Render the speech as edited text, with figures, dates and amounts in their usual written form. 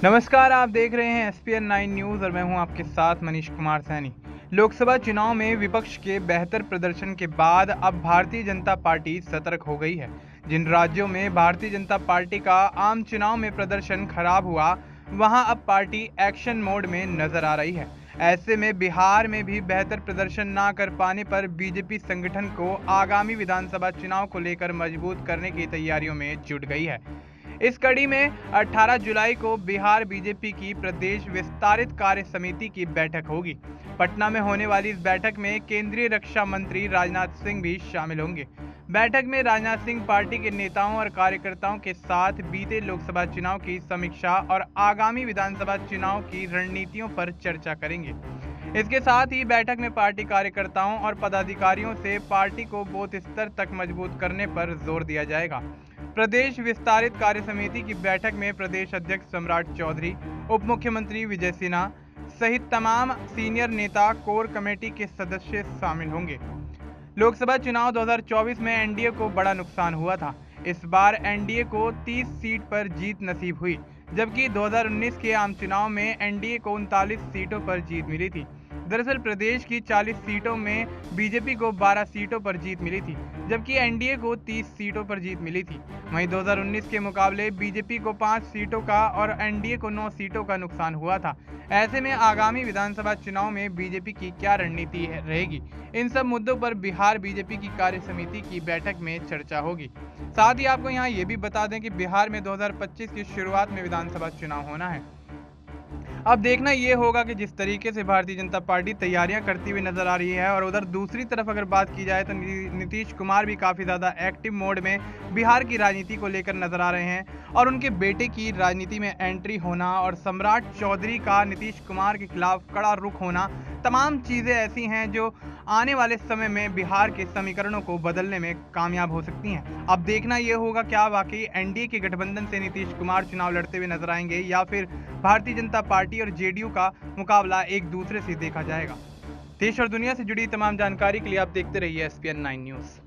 नमस्कार, आप देख रहे हैं एसपीएन 9 न्यूज़ और मैं हूं आपके साथ मनीष कुमार सैनी। लोकसभा चुनाव में विपक्ष के बेहतर प्रदर्शन के बाद अब भारतीय जनता पार्टी सतर्क हो गई है। जिन राज्यों में भारतीय जनता पार्टी का आम चुनाव में प्रदर्शन खराब हुआ, वहां अब पार्टी एक्शन मोड में नजर आ रही है। ऐसे में बिहार में भी बेहतर प्रदर्शन ना कर पाने पर बीजेपी संगठन को आगामी विधानसभा चुनाव को लेकर मजबूत करने की तैयारियों में जुट गई है। इस कड़ी में 18 जुलाई को बिहार बीजेपी की प्रदेश विस्तारित कार्य समिति की बैठक होगी। पटना में होने वाली इस बैठक में केंद्रीय रक्षा मंत्री राजनाथ सिंह भी शामिल होंगे। बैठक में राजनाथ सिंह पार्टी के नेताओं और कार्यकर्ताओं के साथ बीते लोकसभा चुनाव की समीक्षा और आगामी विधानसभा चुनाव की रणनीतियों पर चर्चा करेंगे। इसके साथ ही बैठक में पार्टी कार्यकर्ताओं और पदाधिकारियों से पार्टी को बूथ स्तर तक मजबूत करने पर जोर दिया जाएगा। प्रदेश विस्तारित कार्य समिति की बैठक में प्रदेश अध्यक्ष सम्राट चौधरी, उप मुख्यमंत्री विजय सिन्हा सहित तमाम सीनियर नेता कोर कमेटी के सदस्य शामिल होंगे। लोकसभा चुनाव 2024 में एनडीए को बड़ा नुकसान हुआ था। इस बार एनडीए को 30 सीट पर जीत नसीब हुई, जबकि 2019 के आम चुनाव में एनडीए को 39 सीटों पर जीत मिली थी। दरअसल प्रदेश की 40 सीटों में बीजेपी को 12 सीटों पर जीत मिली थी, जबकि एनडीए को 30 सीटों पर जीत मिली थी। वहीं 2019 के मुकाबले बीजेपी को 5 सीटों का और एनडीए को 9 सीटों का नुकसान हुआ था। ऐसे में आगामी विधानसभा चुनाव में बीजेपी की क्या रणनीति रहेगी, इन सब मुद्दों पर बिहार बीजेपी की कार्य समिति की बैठक में चर्चा होगी। साथ ही आपको यहाँ ये भी बता दें कि बिहार में 2025 की शुरुआत में विधानसभा चुनाव होना है। अब देखना ये होगा कि जिस तरीके से भारतीय जनता पार्टी तैयारियां करती हुई नजर आ रही है, और उधर दूसरी तरफ अगर बात की जाए तो नीतीश कुमार भी काफ़ी ज़्यादा एक्टिव मोड में बिहार की राजनीति को लेकर नजर आ रहे हैं। और उनके बेटे की राजनीति में एंट्री होना और सम्राट चौधरी का नीतीश कुमार के खिलाफ कड़ा रुख होना, तमाम चीज़ें ऐसी हैं जो आने वाले समय में बिहार के समीकरणों को बदलने में कामयाब हो सकती हैं। अब देखना यह होगा क्या वाकई एनडीए के गठबंधन से नीतीश कुमार चुनाव लड़ते हुए नजर आएंगे, या फिर भारतीय जनता पार्टी और जेडीयू का मुकाबला एक दूसरे से देखा जाएगा। देश और दुनिया से जुड़ी तमाम जानकारी के लिए आप देखते रहिए एसपीएन 9 न्यूज़।